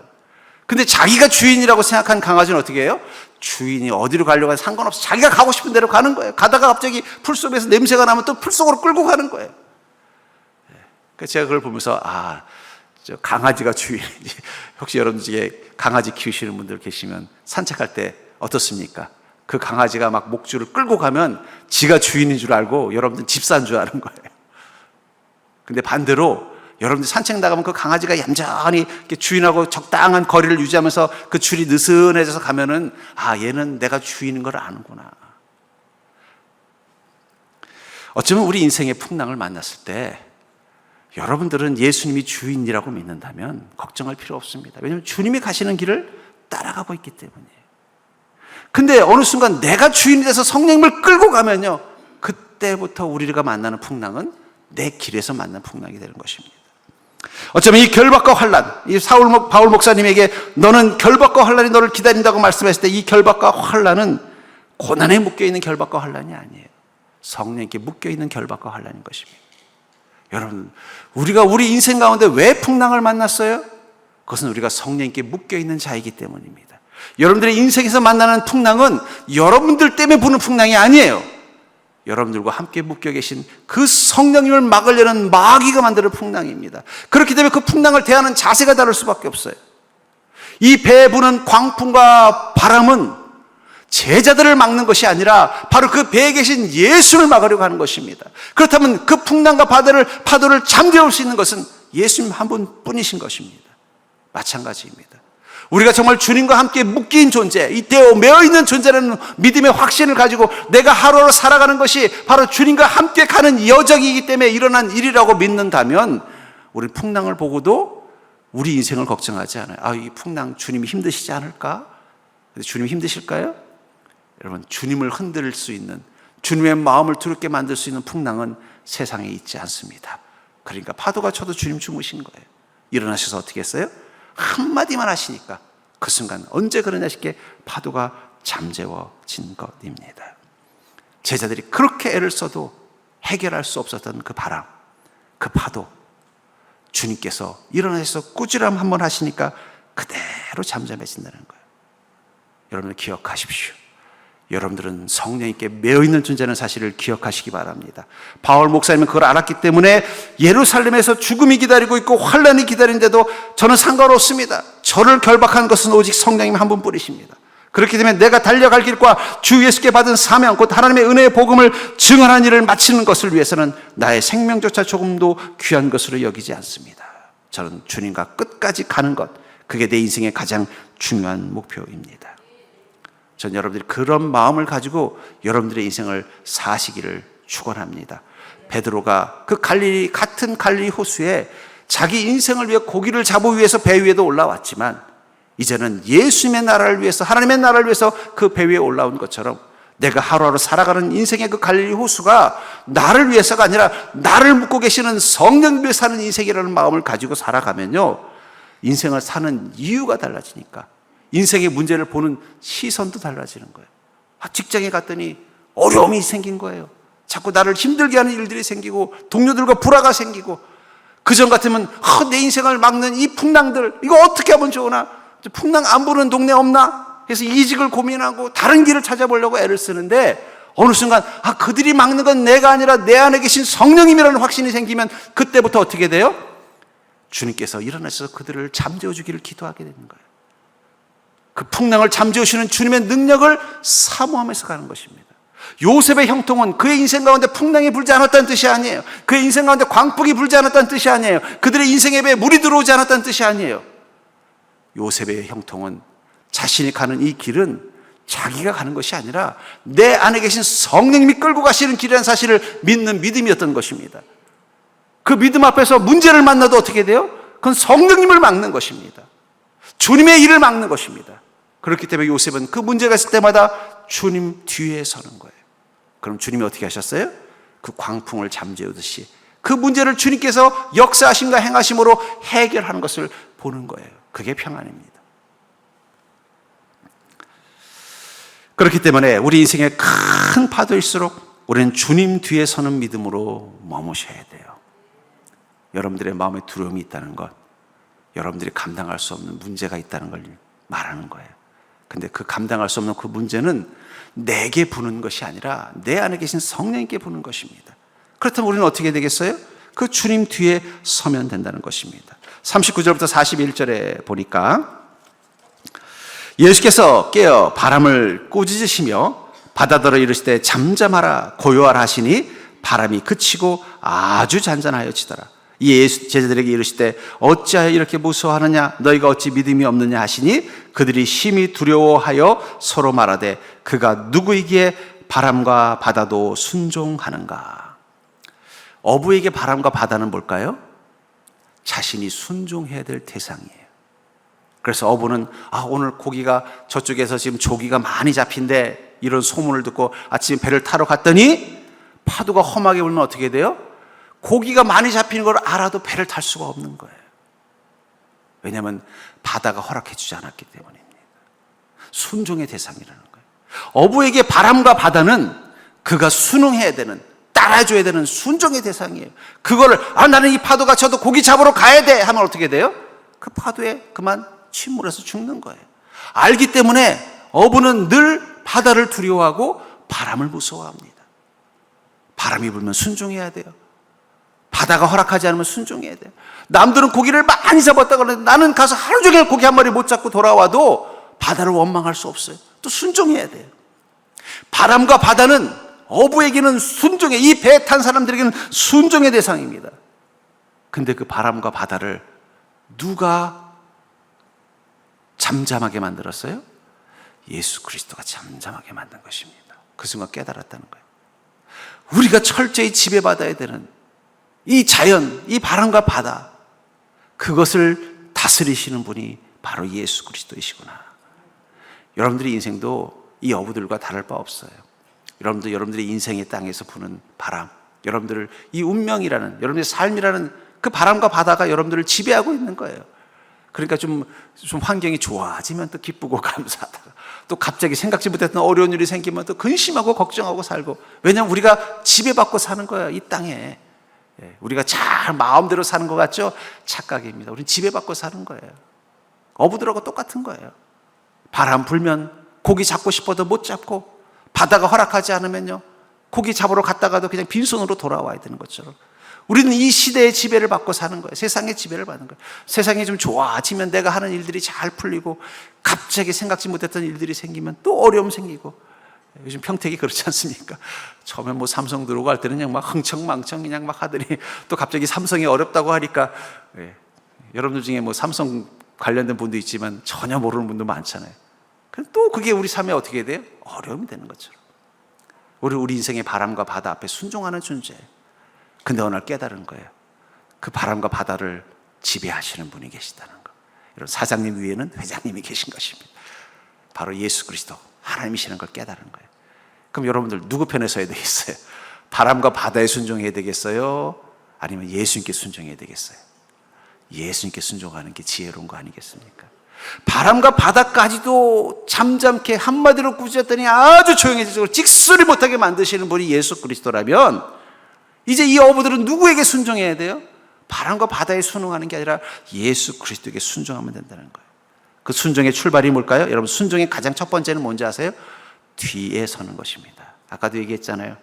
근데 자기가 주인이라고 생각한 강아지는 어떻게 해요? 주인이 어디로 가려고 해도 상관없어. 자기가 가고 싶은 데로 가는 거예요. 가다가 갑자기 풀숲에서 냄새가 나면 또 풀속으로 끌고 가는 거예요. 그래서 제가 그걸 보면서, 저 강아지가 주인이지. 혹시 여러분 중에 강아지 키우시는 분들 계시면 산책할 때 어떻습니까? 그 강아지가 막 목줄을 끌고 가면 지가 주인인 줄 알고 여러분들 집사인 줄 아는 거예요. 근데 반대로 여러분들 산책 나가면 그 강아지가 얌전히 주인하고 적당한 거리를 유지하면서 그 줄이 느슨해져서 가면은 얘는 내가 주인인 걸 아는구나. 어쩌면 우리 인생의 풍랑을 만났을 때 여러분들은 예수님이 주인이라고 믿는다면 걱정할 필요 없습니다. 왜냐하면 주님이 가시는 길을 따라가고 있기 때문이에요. 근데 어느 순간 내가 주인이 돼서 성령님을 끌고 가면요, 그때부터 우리가 만나는 풍랑은 내 길에서 만난 풍랑이 되는 것입니다. 어쩌면 이 결박과 환난, 이 바울 목사님에게 너는 결박과 환난이 너를 기다린다고 말씀했을 때 이 결박과 환난은 고난에 묶여있는 결박과 환난이 아니에요. 성령님께 묶여있는 결박과 환난인 것입니다. 여러분, 우리가 우리 인생 가운데 왜 풍랑을 만났어요? 그것은 우리가 성령님께 묶여있는 자이기 때문입니다. 여러분들의 인생에서 만나는 풍랑은 여러분들 때문에 부는 풍랑이 아니에요. 여러분들과 함께 묶여 계신 그 성령님을 막으려는 마귀가 만드는 풍랑입니다. 그렇기 때문에 그 풍랑을 대하는 자세가 다를 수밖에 없어요. 이 배에 부는 광풍과 바람은 제자들을 막는 것이 아니라 바로 그 배에 계신 예수를 막으려고 하는 것입니다. 그렇다면 그 풍랑과 파도를 잠재울 수 있는 것은 예수님 한 분뿐이신 것입니다. 마찬가지입니다. 우리가 정말 주님과 함께 묶인 존재, 이 때에 매어있는 존재라는 믿음의 확신을 가지고 내가 하루하루 살아가는 것이 바로 주님과 함께 가는 여정이기 때문에 일어난 일이라고 믿는다면 우리 풍랑을 보고도 우리 인생을 걱정하지 않아요. 이 풍랑 주님이 힘드시지 않을까? 주님 힘드실까요? 여러분, 주님을 흔들 수 있는, 주님의 마음을 두렵게 만들 수 있는 풍랑은 세상에 있지 않습니다. 그러니까 파도가 쳐도 주님 주무신 거예요. 일어나셔서 어떻게 했어요? 한마디만 하시니까 그 순간 언제 그러냐 싶게 파도가 잠재워진 것입니다. 제자들이 그렇게 애를 써도 해결할 수 없었던 그 바람, 그 파도, 주님께서 일어나셔서 꾸지람 한번 하시니까 그대로 잠잠해진다는 거예요. 여러분들 기억하십시오. 여러분들은 성령님께 매어있는 존재라는 사실을 기억하시기 바랍니다. 바울 목사님은 그걸 알았기 때문에 예루살렘에서 죽음이 기다리고 있고 환난이 기다리는데도 저는 상관없습니다. 저를 결박한 것은 오직 성령님 한 분뿐이십니다. 그렇기 때문에 내가 달려갈 길과 주 예수께 받은 사명, 곧 하나님의 은혜의 복음을 증언하는 일을 마치는 것을 위해서는 나의 생명조차 조금도 귀한 것으로 여기지 않습니다. 저는 주님과 끝까지 가는 것, 그게 내 인생의 가장 중요한 목표입니다. 전 여러분들이 그런 마음을 가지고 여러분들의 인생을 사시기를 축원합니다. 베드로가 그 같은 갈릴리 호수에 자기 인생을 위해 고기를 잡기 위해서 배 위에도 올라왔지만 이제는 예수님의 나라를 위해서, 하나님의 나라를 위해서 그 배 위에 올라온 것처럼 내가 하루하루 살아가는 인생의 그 갈릴리 호수가 나를 위해서가 아니라 나를 묻고 계시는 성령을 위해 사는 인생이라는 마음을 가지고 살아가면요, 인생을 사는 이유가 달라지니까 인생의 문제를 보는 시선도 달라지는 거예요. 직장에 갔더니 어려움이 생긴 거예요. 자꾸 나를 힘들게 하는 일들이 생기고 동료들과 불화가 생기고, 그전 같으면 내 인생을 막는 이 풍랑들, 이거 어떻게 하면 좋으나, 풍랑 안 부는 동네 없나 해서 이직을 고민하고 다른 길을 찾아보려고 애를 쓰는데 어느 순간 그들이 막는 건 내가 아니라 내 안에 계신 성령님이라는 확신이 생기면 그때부터 어떻게 돼요? 주님께서 일어나셔서 그들을 잠재워 주기를 기도하게 되는 거예요. 그 풍랑을 잠재우시는 주님의 능력을 사모하면서 가는 것입니다. 요셉의 형통은 그의 인생 가운데 풍랑이 불지 않았다는 뜻이 아니에요. 그의 인생 가운데 광풍이 불지 않았다는 뜻이 아니에요. 그들의 인생에 배에 물이 들어오지 않았다는 뜻이 아니에요. 요셉의 형통은 자신이 가는 이 길은 자기가 가는 것이 아니라 내 안에 계신 성령님이 끌고 가시는 길이라는 사실을 믿는 믿음이었던 것입니다. 그 믿음 앞에서 문제를 만나도 어떻게 돼요? 그건 성령님을 막는 것입니다. 주님의 일을 막는 것입니다. 그렇기 때문에 요셉은 그 문제가 있을 때마다 주님 뒤에 서는 거예요. 그럼 주님이 어떻게 하셨어요? 그 광풍을 잠재우듯이 그 문제를 주님께서 역사하심과 행하심으로 해결하는 것을 보는 거예요. 그게 평안입니다. 그렇기 때문에 우리 인생의 큰 파도일수록 우리는 주님 뒤에 서는 믿음으로 머무셔야 돼요. 여러분들의 마음에 두려움이 있다는 것, 여러분들이 감당할 수 없는 문제가 있다는 걸 말하는 거예요. 근데 그 감당할 수 없는 그 문제는 내게 부는 것이 아니라 내 안에 계신 성령님께 부는 것입니다. 그렇다면 우리는 어떻게 되겠어요? 그 주님 뒤에 서면 된다는 것입니다. 39절부터 41절에 보니까 예수께서 깨어 바람을 꾸짖으시며 바다더러 이르시되 잠잠하라 고요하라 하시니 바람이 그치고 아주 잔잔하여 치더라. 이 예수 제자들에게 이르시되 어찌하여 이렇게 무서워하느냐 너희가 어찌 믿음이 없느냐 하시니 그들이 심히 두려워하여 서로 말하되 그가 누구이기에 바람과 바다도 순종하는가. 어부에게 바람과 바다는 뭘까요? 자신이 순종해야 될 대상이에요. 그래서 어부는 오늘 고기가 저쪽에서 지금 조기가 많이 잡힌대 이런 소문을 듣고 아침에 배를 타러 갔더니 파도가 험하게 불면 어떻게 돼요? 고기가 많이 잡히는 걸 알아도 배를 탈 수가 없는 거예요. 왜냐하면 바다가 허락해 주지 않았기 때문입니다. 순종의 대상이라는 거예요. 어부에게 바람과 바다는 그가 순응해야 되는, 따라줘야 되는 순종의 대상이에요. 그거를 나는 이 파도가 쳐도 고기 잡으러 가야 돼 하면 어떻게 돼요? 그 파도에 그만 침몰해서 죽는 거예요. 알기 때문에 어부는 늘 바다를 두려워하고 바람을 무서워합니다. 바람이 불면 순종해야 돼요. 바다가 허락하지 않으면 순종해야 돼요. 남들은 고기를 많이 잡았다고 하는데 나는 가서 하루 종일 고기 한 마리 못 잡고 돌아와도 바다를 원망할 수 없어요. 또 순종해야 돼요. 바람과 바다는 어부에게는 순종의, 이 배에 탄 사람들에게는 순종의 대상입니다. 근데 그 바람과 바다를 누가 잠잠하게 만들었어요? 예수 그리스도가 잠잠하게 만든 것입니다. 그 순간 깨달았다는 거예요. 우리가 철저히 지배받아야 되는 이 자연, 이 바람과 바다, 그것을 다스리시는 분이 바로 예수 그리스도이시구나. 여러분들의 인생도 이 어부들과 다를 바 없어요. 여러분들의 인생의 땅에서 부는 바람, 여러분들을 이 운명이라는, 여러분들의 삶이라는 그 바람과 바다가 여러분들을 지배하고 있는 거예요. 그러니까 좀 환경이 좋아지면 또 기쁘고 감사하다가 또 갑자기 생각지 못했던 어려운 일이 생기면 또 근심하고 걱정하고 살고. 왜냐하면 우리가 지배받고 사는 거예요, 이 땅에. 우리가 잘 마음대로 사는 것 같죠? 착각입니다. 우리는 지배받고 사는 거예요. 어부들하고 똑같은 거예요. 바람 불면 고기 잡고 싶어도 못 잡고, 바다가 허락하지 않으면요 고기 잡으러 갔다가도 그냥 빈손으로 돌아와야 되는 것처럼 우리는 이 시대의 지배를 받고 사는 거예요. 세상의 지배를 받는 거예요. 세상이 좀 좋아지면 내가 하는 일들이 잘 풀리고, 갑자기 생각지 못했던 일들이 생기면 또 어려움 생기고. 요즘 평택이 그렇지 않습니까? 처음에 삼성 들어오고 할 때는 그냥 막 흥청망청 그냥 막 하더니 또 갑자기 삼성이 어렵다고 하니까, 여러분들 중에 삼성 관련된 분도 있지만 전혀 모르는 분도 많잖아요. 또 그게 우리 삶에 어떻게 돼요? 어려움이 되는 것처럼. 우리 인생의 바람과 바다 앞에 순종하는 존재예요. 근데 어느 날 깨달은 거예요. 그 바람과 바다를 지배하시는 분이 계시다는 거. 이런 사장님 위에는 회장님이 계신 것입니다. 바로 예수 그리스도 하나님이시는 걸 깨달은 거예요. 그럼 여러분들 누구 편에 서야 되겠어요? 바람과 바다에 순종해야 되겠어요? 아니면 예수님께 순종해야 되겠어요? 예수님께 순종하는 게 지혜로운 거 아니겠습니까? 바람과 바다까지도 잠잠케 한마디로 꾸짖었더니 아주 조용해지고 찍소리 못하게 만드시는 분이 예수 그리스도라면, 이제 이 어부들은 누구에게 순종해야 돼요? 바람과 바다에 순응하는 게 아니라 예수 그리스도에게 순종하면 된다는 거예요. 그 순종의 출발이 뭘까요? 여러분, 순종의 가장 첫 번째는 뭔지 아세요? 뒤에 서는 것입니다. 아까도 얘기했잖아요.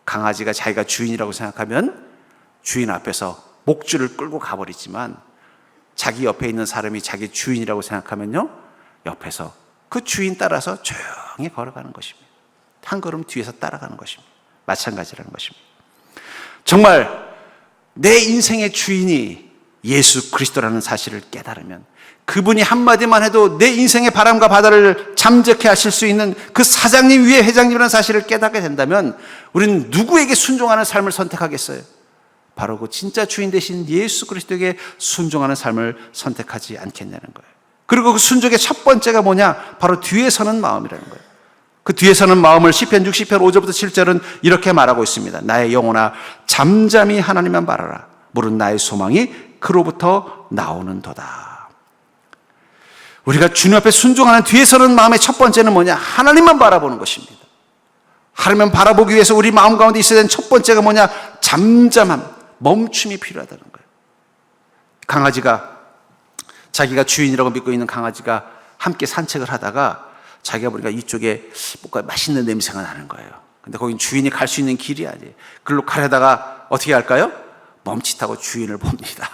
강아지가 자기가 주인이라고 생각하면 주인 앞에서 목줄을 끌고 가버리지만, 자기 옆에 있는 사람이 자기 주인이라고 생각하면요 옆에서 그 주인 따라서 조용히 걸어가는 것입니다. 한 걸음 뒤에서 따라가는 것입니다. 마찬가지라는 것입니다. 정말 내 인생의 주인이 예수 그리스도라는 사실을 깨달으면, 그분이 한마디만 해도 내 인생의 바람과 바다를 잠재케 하실 수 있는 그 사장님 위에 회장님이라는 사실을 깨닫게 된다면, 우리는 누구에게 순종하는 삶을 선택하겠어요? 바로 그 진짜 주인 되신 예수 그리스도에게 순종하는 삶을 선택하지 않겠냐는 거예요. 그리고 그 순종의 첫 번째가 뭐냐? 바로 뒤에 서는 마음이라는 거예요. 그 뒤에서는 마음을 시편 60편 5절부터 7절은 이렇게 말하고 있습니다. 나의 영혼아 잠잠히 하나님만 바라라. 물은 나의 소망이 그로부터 나오는도다. 우리가 주님 앞에 순종하는 뒤에서는 마음의 첫 번째는 뭐냐? 하나님만 바라보는 것입니다. 하나님만 바라보기 위해서 우리 마음 가운데 있어야 되는 첫 번째가 뭐냐? 잠잠함, 멈춤이 필요하다는 거예요. 강아지가 자기가 주인이라고 믿고 있는 강아지가 함께 산책을 하다가 자기가 보니까 이쪽에 뭔가 맛있는 냄새가 나는 거예요. 근데 거긴 주인이 갈 수 있는 길이 아니에요. 그걸로 가려다가 어떻게 할까요? 멈칫하고 주인을 봅니다.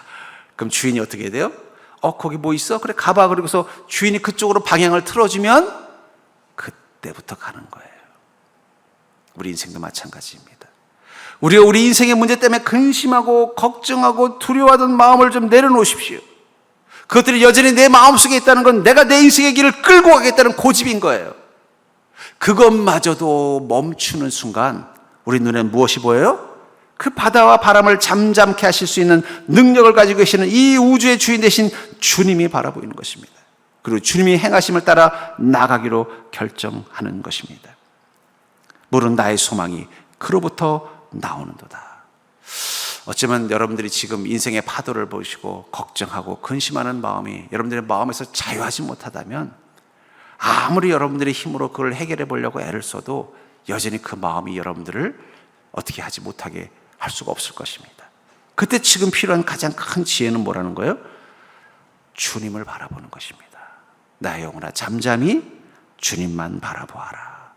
그럼 주인이 어떻게 돼요? 거기 뭐 있어? 그래 가봐. 그러고서 주인이 그쪽으로 방향을 틀어주면 그때부터 가는 거예요. 우리 인생도 마찬가지입니다. 우리가 우리 인생의 문제 때문에 근심하고 걱정하고 두려워하던 마음을 좀 내려놓으십시오. 그것들이 여전히 내 마음속에 있다는 건 내가 내 인생의 길을 끌고 가겠다는 고집인 거예요. 그것마저도 멈추는 순간 우리 눈에 무엇이 보여요? 그 바다와 바람을 잠잠케 하실 수 있는 능력을 가지고 계시는 이 우주의 주인 되신 주님이 바라보이는 것입니다. 그리고 주님이 행하심을 따라 나가기로 결정하는 것입니다. 물은 나의 소망이 그로부터 나오는도다. 어쩌면 여러분들이 지금 인생의 파도를 보시고 걱정하고 근심하는 마음이 여러분들의 마음에서 자유하지 못하다면 아무리 여러분들의 힘으로 그걸 해결해 보려고 애를 써도 여전히 그 마음이 여러분들을 어떻게 하지 못하게 할 수가 없을 것입니다. 그때 지금 필요한 가장 큰 지혜는 뭐라는 거예요? 주님을 바라보는 것입니다. 나의 영혼아 잠잠히 주님만 바라보아라.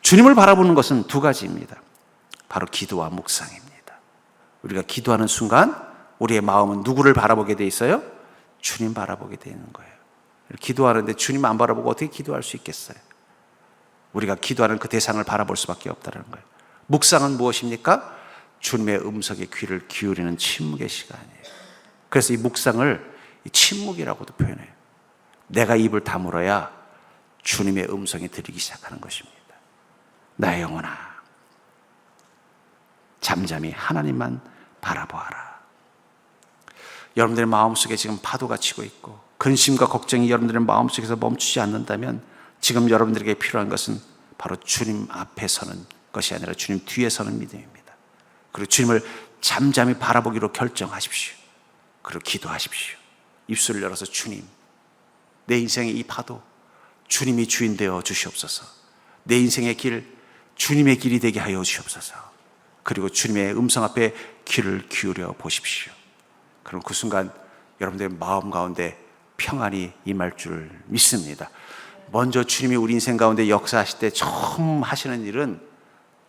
주님을 바라보는 것은 두 가지입니다. 바로 기도와 묵상입니다. 우리가 기도하는 순간 우리의 마음은 누구를 바라보게 돼 있어요? 주님 바라보게 되는 거예요. 기도하는데 주님 안 바라보고 어떻게 기도할 수 있겠어요? 우리가 기도하는 그 대상을 바라볼 수밖에 없다는 거예요. 묵상은 무엇입니까? 주님의 음성에 귀를 기울이는 침묵의 시간이에요. 그래서 이 묵상을 침묵이라고도 표현해요. 내가 입을 다물어야 주님의 음성이 들리기 시작하는 것입니다. 나의 영혼아 잠잠히 하나님만 바라보아라. 여러분들의 마음속에 지금 파도가 치고 있고 근심과 걱정이 여러분들의 마음속에서 멈추지 않는다면 지금 여러분들에게 필요한 것은 바로 주님 앞에 서는 것이 아니라 주님 뒤에 서는 믿음입니다. 그리고 주님을 잠잠히 바라보기로 결정하십시오. 그리고 기도하십시오. 입술을 열어서 주님, 내 인생의 이 파도 주님이 주인 되어 주시옵소서. 내 인생의 길 주님의 길이 되게 하여 주시옵소서. 그리고 주님의 음성 앞에 귀를 기울여 보십시오. 그럼 그 순간 여러분들의 마음 가운데 평안이 임할 줄 믿습니다. 먼저 주님이 우리 인생 가운데 역사하실 때 처음 하시는 일은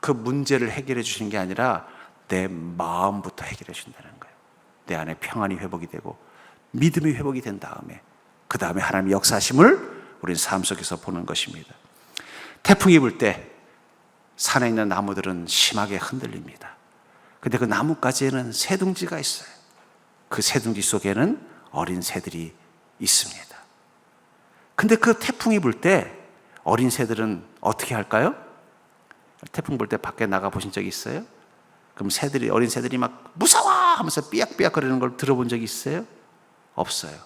그 문제를 해결해 주시는 게 아니라 내 마음부터 해결해 주신다는 거예요. 내 안에 평안이 회복이 되고 믿음이 회복이 된 다음에 그 다음에 하나님의 역사하심을 우리는 삶 속에서 보는 것입니다. 태풍이 불 때 산에 있는 나무들은 심하게 흔들립니다. 근데 그 나뭇가지에는 새둥지가 있어요. 그 새둥지 속에는 어린 새들이 있습니다. 근데 그 태풍이 불 때 어린 새들은 어떻게 할까요? 태풍 불 때 밖에 나가 보신 적 있어요? 그럼 새들이, 어린 새들이 막 무서워 하면서 삐약삐약 거리는 걸 들어본 적이 있어요? 없어요.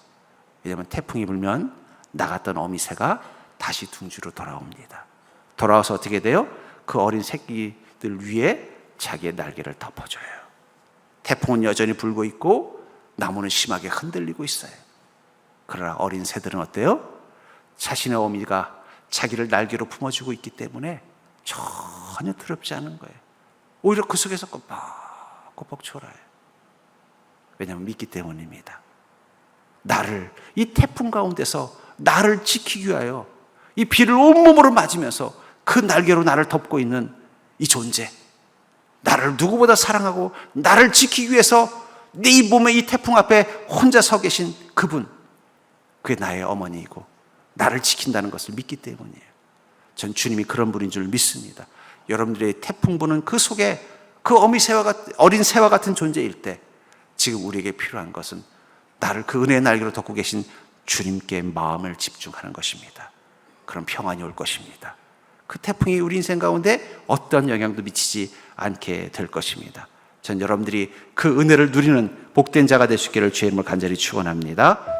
왜냐하면 태풍이 불면 나갔던 어미새가 다시 둥지로 돌아옵니다. 돌아와서 어떻게 돼요? 그 어린 새끼들 위에 자기의 날개를 덮어줘요. 태풍은 여전히 불고 있고 나무는 심하게 흔들리고 있어요. 그러나 어린 새들은 어때요? 자신의 어미가 자기를 날개로 품어주고 있기 때문에 전혀 두렵지 않은 거예요. 오히려 그 속에서 꼬박꼬박 졸아요. 왜냐하면 믿기 때문입니다. 나를, 이 태풍 가운데서 나를 지키기 위하여 이 비를 온몸으로 맞으면서 그 날개로 나를 덮고 있는 이 존재, 나를 누구보다 사랑하고 나를 지키기 위해서 네 몸의 이 태풍 앞에 혼자 서 계신 그분, 그게 나의 어머니이고 나를 지킨다는 것을 믿기 때문이에요. 전 주님이 그런 분인 줄 믿습니다. 여러분들의 태풍 부는 그 속에 그 어린 새와 같은 존재일 때 지금 우리에게 필요한 것은 나를 그 은혜의 날개로 덮고 계신 주님께 마음을 집중하는 것입니다. 그럼 평안이 올 것입니다. 그 태풍이 우리 인생 가운데 어떤 영향도 미치지 않게 될 것입니다. 전 여러분들이 그 은혜를 누리는 복된 자가 될 수 있기를 주의 이름으로 간절히 축원합니다.